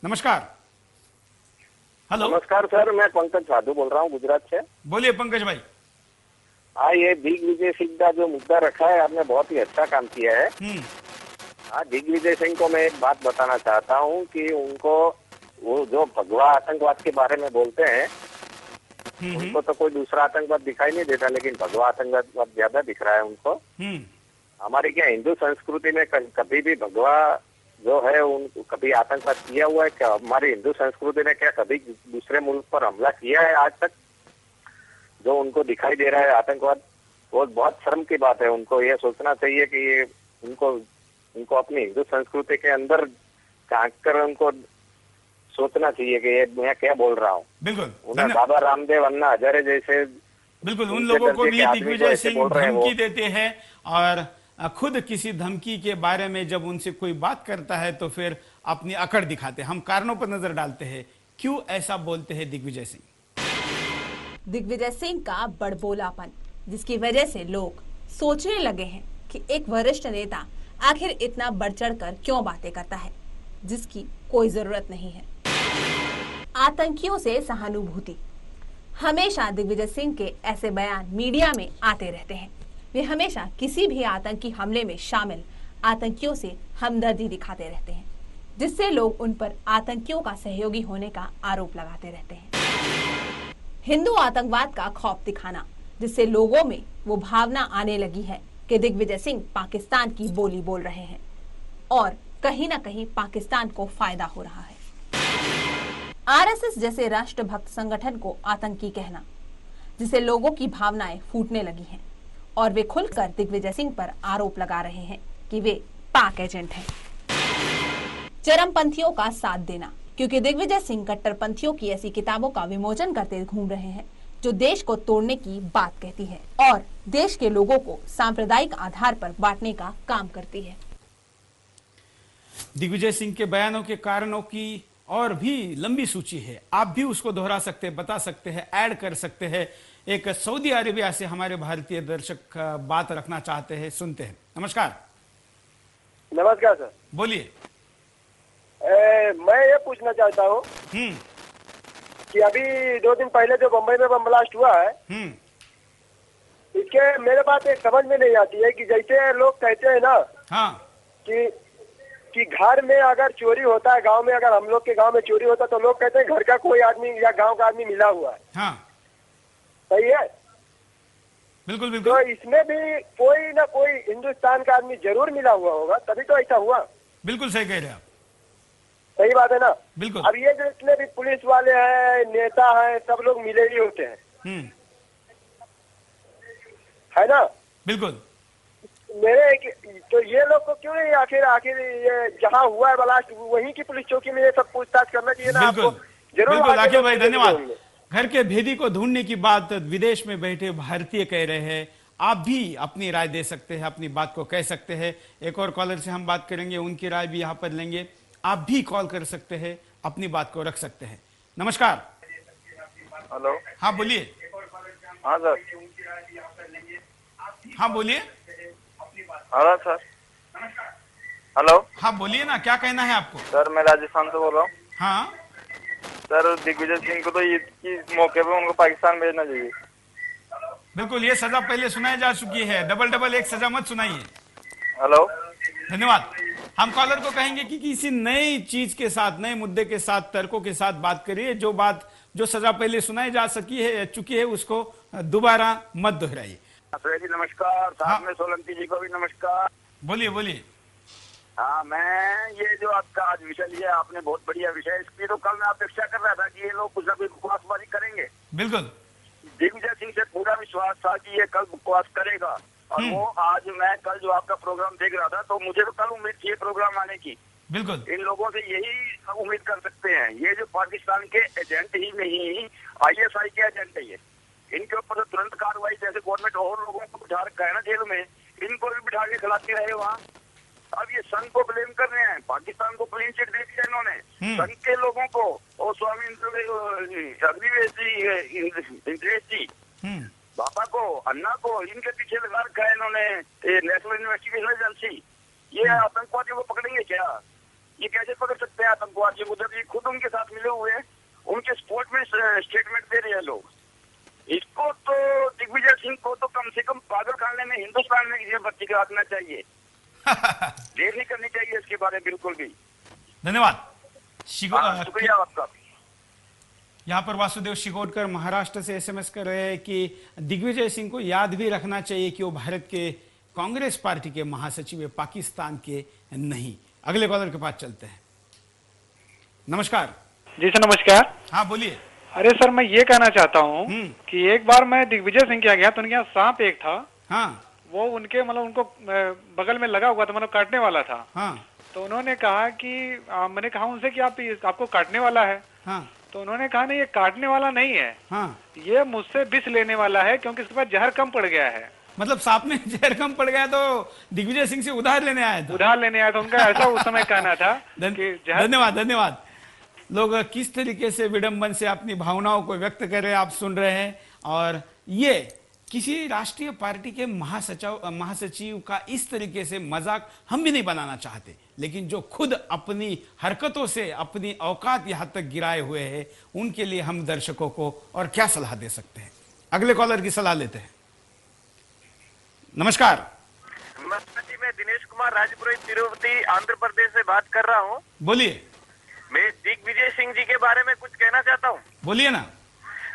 नमस्कार। हेलो। नमस्कार सर, मैं पंकज साधु बोल रहा हूँ गुजरात से। बोलिए पंकज भाई। हाँ, ये दिग्विजय सिंह का जो मुद्दा रखा है आपने बहुत ही अच्छा काम किया है। हाँ, दिग्विजय सिंह को मैं एक बात बताना चाहता हूँ कि उनको वो जो भगवा आतंकवाद के बारे में बोलते हैं, उनको तो कोई दूसरा आतंकवाद दिखाई नहीं देता, लेकिन भगवा आतंकवाद ज्यादा दिख रहा है उनको। हमारी क्या हिंदू संस्कृति में कभी भी भगवा जो है उन कभी आतंकवाद किया हुआ है क्या? हमारी हिंदू संस्कृति ने क्या कभी दूसरे मुल्क पर हमला किया है आज तक? जो उनको दिखाई दे रहा है आतंकवाद, वो बहुत शर्म की बात है। उनको ये सोचना चाहिए कि ये उनको अपनी हिंदू संस्कृति के अंदर झांक कर उनको सोचना चाहिए कि ये मैं क्या बोल रहा हूँ। बिल्कुल। उन्हें बाबा रामदेव, अन्ना हजारे जैसे बिल्कुल उन लोगों को भी दिग्विजय सिंह धमकी देते हैं और खुद किसी धमकी के बारे में जब उनसे कोई बात करता है तो फिर अपनी अकड़ दिखाते हैं। हम कारणों पर नजर डालते हैं, क्यों ऐसा बोलते हैं दिग्विजय सिंह? दिग्विजय सिंह का बड़बोलापन, जिसकी वजह से लोग सोचने लगे हैं कि एक वरिष्ठ नेता आखिर इतना बढ़ चढ़कर क्यों बातें करता है जिसकी कोई जरूरत नहीं है। आतंकियों से सहानुभूति, हमेशा दिग्विजय सिंह के ऐसे बयान मीडिया में आते रहते हैं। वे हमेशा किसी भी आतंकी हमले में शामिल आतंकियों से हमदर्दी दिखाते रहते हैं, जिससे लोग उन पर आतंकियों का सहयोगी होने का आरोप लगाते रहते हैं। हिंदू आतंकवाद का खौफ दिखाना, जिससे लोगों में वो भावना आने लगी है कि दिग्विजय सिंह पाकिस्तान की बोली बोल रहे हैं और कहीं ना कहीं पाकिस्तान को फायदा हो रहा है। आरएसएस जैसे राष्ट्रभक्त संगठन को आतंकी कहना, जिसे लोगों की भावनाएं फूटने लगी हैं और वे खुलकर दिग्विजय सिंह पर आरोप लगा रहे हैं कि वे पाक एजेंट हैं। चरमपंथियों का साथ देना, क्योंकि दिग्विजय सिंह कट्टरपंथियों की ऐसी किताबों का विमोचन करते घूम रहे हैं जो देश को तोड़ने की बात कहती है और देश के लोगों को सांप्रदायिक आधार पर बांटने का काम करती है। दिग्विजय सिंह के बयानों के कारणों की और भी लंबी सूची है, आप भी उसको दोहरा सकते हैं, बता सकते हैं, ऐड कर सकते हैं। एक सऊदी अरेबिया से हमारे भारतीय दर्शक बात रखना चाहते हैं, सुनते हैं। नमस्कार। नमस्कार सर, बोलिए। मैं ये पूछना चाहता हूँ कि अभी 2 दिन पहले जो बम्बई में बम ब्लास्ट हुआ है, इसके मेरे बात एक समझ में नहीं आती है कि जैसे लोग कहते हैं ना, हाँ, कि घर में अगर चोरी होता है, गांव में अगर हम लोग के गांव में चोरी होता है तो लोग कहते हैं घर का कोई आदमी या गांव का आदमी मिला हुआ है। हाँ, सही है। बिल्कुल बिल्कुल। तो इसमें भी कोई ना कोई हिंदुस्तान का आदमी जरूर मिला हुआ होगा, तभी तो ऐसा हुआ। बिल्कुल सही कह रहे हैं आप। सही बात है ना। बिल्कुल। अब ये जो इतने भी पुलिस वाले हैं, नेता हैं, सब लोग मिले ही होते हैं, है ना। बिल्कुल। तो ये लोग को क्यों नहीं आखिर ये जहाँ हुआ है ब्लास्ट वहीं की पुलिस चौकी में ये सब पूछताछ करना चाहिए ना। बिल्कुल जरूर। बिल्कुल अखिल भाई धन्यवाद। घर के भेदी को ढूंढने की बात विदेश में बैठे भारतीय कह रहे हैं, आप भी अपनी राय दे सकते हैं, अपनी बात को कह सकते हैं। एक और कॉलर से हम बात करेंगे, उनकी राय भी यहाँ पर लेंगे। आप भी कॉल कर सकते हैं, अपनी बात को रख सकते हैं। नमस्कार। हेलो। हाँ बोलिए। हाँ सर। हाँ बोलिए। Hello sir. हेलो। हाँ बोलिए ना, क्या कहना है आपको? सर मैं राजस्थान से बोल रहा हूँ। हाँ सर, दिग्विजय सिंह को तो इस मौके पे उनको पाकिस्तान भेजना चाहिए। बिल्कुल, ये सजा पहले सुनाई जा चुकी है, डबल एक सजा मत सुनाइए। हेलो। धन्यवाद। हम कॉलर को कहेंगे कि किसी नई चीज के साथ, नए मुद्दे के साथ, तर्कों के साथ बात करिए। जो सजा पहले सुनाई जा चुकी है उसको दोबारा मत दोहराइए। जी नमस्कार। साथ में सोलंकी जी को भी नमस्कार। बोलिए बोलिए। हाँ, मैं ये जो आपका आज विषय लिया आपने, बहुत बढ़िया विषय। इसकी तो कल मैं अपेक्षा कर रहा था कि ये लोग कुछ ना कुछ बकवासबाजी करेंगे। बिल्कुल। दिग्विजय सिंह से पूरा विश्वास था कि ये कल बकवास करेगा और वो आज, मैं कल जो आपका प्रोग्राम देख रहा था तो मुझे तो कल उम्मीद थी प्रोग्राम आने की। बिल्कुल। इन लोगों से यही उम्मीद कर सकते हैं। ये जो पाकिस्तान के एजेंट ही नहीं, ISI के एजेंट है ये। इनके ऊपर तो तुरंत कार्रवाई, जैसे गवर्नमेंट और लोगों को बिठा रखा है ना जेल में, इनको भी बिठा के खिलाती रहे वहाँ। अब ये संघ को ब्लेम कर रहे हैं, पाकिस्तान को क्लीन चिट दे दिया इन्होंने संघ के लोगों को। और स्वामी अग्निवेश जी, इंद्रेश जी, बाबा को, अन्ना को, इनके पीछे लगा रखा है इन्होंने, नेशनल इन्वेस्टिगेशन एजेंसी। ये आतंकवादियों को पकड़ेंगे क्या? ये कैसे पकड़ सकते हैं आतंकवादी को जब ये खुद उनके साथ मिले हुए हैं, उनके सपोर्ट में स्टेटमेंट दे रहे हैं लोग। इसको तो दिग्विजय सिंह को तो कम से कम पागल खाने में हिंदुस्तान में ये बच्ची का रखना चाहिए। देर नहीं करनी चाहिए इसके बारे में बिल्कुल भी। धन्यवाद। शुक्रिया आपका। यहाँ पर वासुदेव शिकोडकर महाराष्ट्र से एसएमएस कर रहे हैं कि दिग्विजय सिंह को याद भी रखना चाहिए कि वो भारत के कांग्रेस पार्टी के महासचिव है, पाकिस्तान के नहीं। अगले कॉलर के पास चलते हैं। नमस्कार। जी सर नमस्कार। हाँ बोलिए। अरे सर मैं ये कहना चाहता हूँ कि एक बार मैं दिग्विजय सिंह के यहाँ गया तो उनके यहाँ सांप एक था। हाँ। वो उनके मतलब उनको बगल में लगा हुआ था, मतलब काटने वाला था। हाँ। तो उन्होंने कहा कि मैंने कहा उनसे कि आपको काटने वाला है। हाँ। तो उन्होंने कहा नहीं ये काटने वाला नहीं है। हाँ। ये मुझसे विष लेने वाला है क्योंकि इसके पास जहर कम पड़ गया है। मतलब सांप में जहर कम पड़ गया तो दिग्विजय सिंह से उधार लेने आया था। उधार लेने आया था, उनका ऐसा उस समय कहना था। धन्यवाद धन्यवाद। लोग किस तरीके से विडंबन से अपनी भावनाओं को व्यक्त कर रहे हैं आप सुन रहे हैं। और ये किसी राष्ट्रीय पार्टी के महासचिव का इस तरीके से मजाक हम भी नहीं बनाना चाहते, लेकिन जो खुद अपनी हरकतों से अपनी औकात यहां तक गिराए हुए हैं उनके लिए हम दर्शकों को और क्या सलाह दे सकते हैं। अगले कॉलर की सलाह लेते हैं। नमस्कार। नमस्कार जी, मैं दिनेश कुमार राजपुरोहित तिरुपति आंध्र प्रदेश से बात कर रहा हूँ। बोलिए। मैं दिग्विजय सिंह जी के बारे में कुछ कहना चाहता हूँ। बोलिए ना।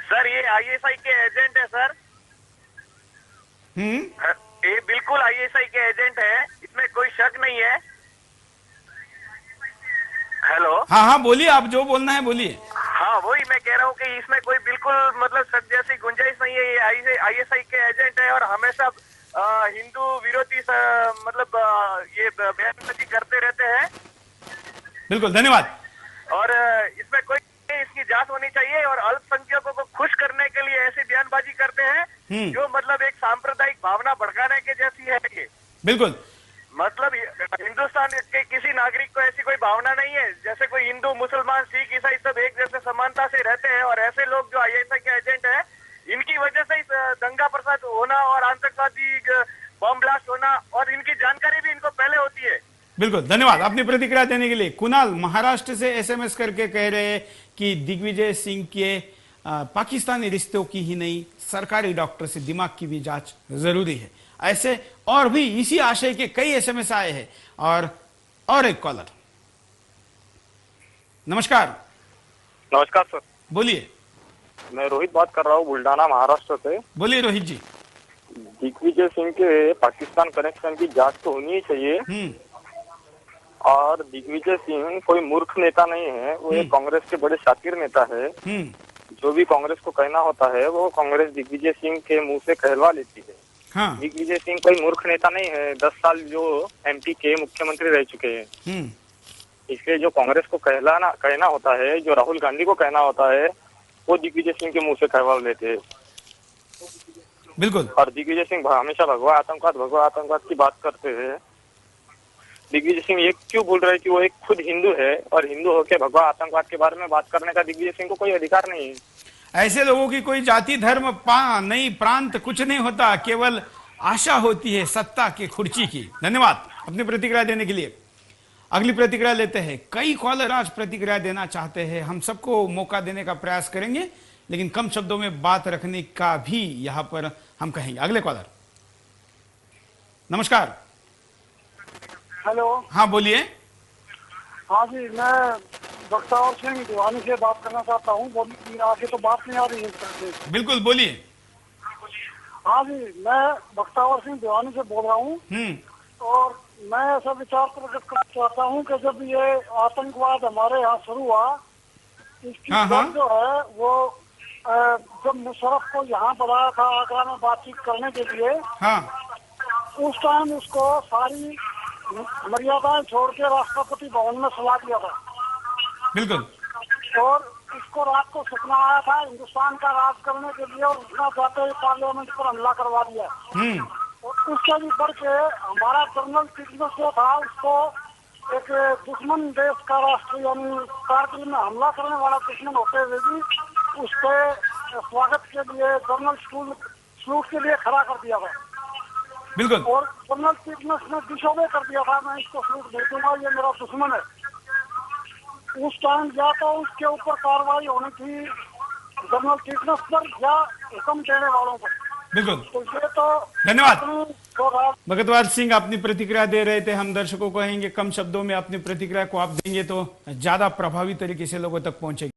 सर ये आईएसआई के एजेंट है सर। ये बिल्कुल आईएसआई के एजेंट है, इसमें कोई शक नहीं है। हेलो। हाँ हाँ बोलिए, आप जो बोलना है बोलिए। हाँ वही मैं कह रहा हूँ कि इसमें कोई बिल्कुल मतलब शक जैसी गुंजाइश नहीं है। ये आईएसआई के एजेंट है और हमेशा हिंदू विरोधी मतलब ये बयानबाजी करते रहते हैं। बिल्कुल धन्यवाद। और इसमें कोई इसकी जांच होनी चाहिए और अल्पसंख्यकों को खुश करने के लिए ऐसी बयानबाजी करते हैं जो मतलब एक सांप्रदायिक भावना भड़काने के जैसी है ये। बिल्कुल। मतलब हिंदुस्तान के किसी नागरिक को ऐसी कोई भावना नहीं है। जैसे कोई हिंदू मुसलमान सिख ईसाई सब एक जैसे समानता से रहते हैं और ऐसे लोग जो आईएसआई के एजेंट है इनकी वजह से दंगा फसाद होना और आतंकवादी बम ब्लास्ट होना और इनकी जानकारी भी इनको पहले होती है। बिल्कुल धन्यवाद अपनी प्रतिक्रिया देने के लिए। कुणाल महाराष्ट्र से एसएमएस करके कह रहे हैं कि दिग्विजय सिंह के पाकिस्तानी रिश्तों की ही नहीं सरकारी डॉक्टर से दिमाग की भी जांच जरूरी है। ऐसे और भी इसी आशय के कई एसएमएस आए हैं। और एक कॉलर। नमस्कार। नमस्कार सर। बोलिए। मैं रोहित बात कर रहा हूँ बुल्डाना महाराष्ट्र से। बोलिए रोहित जी। दिग्विजय सिंह के पाकिस्तान कनेक्शन की जांच तो होनी ही चाहिए। और दिग्विजय सिंह कोई मूर्ख नेता नहीं है, वो एक कांग्रेस के बड़े शातिर नेता है। जो भी कांग्रेस को कहना होता है वो कांग्रेस दिग्विजय सिंह के मुंह से कहलवा लेती है। हाँ। दिग्विजय सिंह कोई मूर्ख नेता नहीं है, 10 साल जो एमपी के मुख्यमंत्री रह चुके हैं। इसलिए जो कांग्रेस को कहना होता है, जो राहुल गांधी को कहना होता है, वो दिग्विजय सिंह के मुंह से कहलवा लेते हैं। बिल्कुल। और दिग्विजय सिंह हमेशा भगवा आतंकवाद की बात करते हैं। दिग्विजय सिंह ये क्यों बोल रहे हैं कि वो एक खुद हिंदू है और हिंदू होकर भगवा आतंकवाद के बारे में बात करने का दिग्विजय सिंह को कोई अधिकार नहीं है। ऐसे लोगों की कोई जाति धर्म नहीं प्रांत कुछ नहीं होता, केवल आशा होती है सत्ता की कुर्सी की। धन्यवाद अपनी प्रतिक्रिया देने के लिए। अगली प्रतिक्रिया लेते हैं। कई कॉलर आज प्रतिक्रिया देना चाहते हैं, हम सबको मौका देने का प्रयास करेंगे, लेकिन कम शब्दों में बात रखने का भी यहां पर हम कहेंगे। अगले कॉलर। नमस्कार। हेलो। हाँ बोलिए। हाँ जी, मैं बख्तावर सिंह दीवानी से बात करना चाहता हूँ। आगे तो बात नहीं आ रही है। बिल्कुल बोलिए। हाँ जी, मैं बख्तावर सिंह दीवानी से बोल रहा हूँ। और मैं ऐसा विचार प्रकट करना चाहता हूँ कि जब ये आतंकवाद हमारे यहाँ शुरू हुआ, इसकी जड़ जो है वो जब मुशर्रफ को यहाँ बुलाया था आगरा में बातचीत करने के लिए, उस टाइम उसको सारी मर्यादाएं छोड़ के राष्ट्रपति भवन में सुला दिया था। बिल्कुल। और उसको रात को सपना आया था हिंदुस्तान का राज करने के लिए और उसने जाते ही पार्लियामेंट पर हमला करवा दिया। और उससे भी बढ़ के हमारा जनरल टिकनस जो था उसको एक दुश्मन देश का राष्ट्र यानी कारगिल में हमला करने वाला दुश्मन होते हुए भी उसके स्वागत के लिए जनरल सलूट के लिए खड़ा कर दिया था। बिल्कुल। और जनरल टिकनस ने डिसोबे कर दिया था, मैं इसको सलूट नहीं दूंगा, ये मेरा दुश्मन है। उस टाइम या तो उसके ऊपर कार्रवाई होनी थी जनरल टिकनेस पर या हुक्म देने वालों पर। बिल्कुल, तो ये तो धन्यवाद। तो भगतवार सिंह अपनी प्रतिक्रिया दे रहे थे। हम दर्शकों को कहेंगे कम शब्दों में अपनी प्रतिक्रिया को आप देंगे तो ज्यादा प्रभावी तरीके से लोगों तक पहुंचेगी।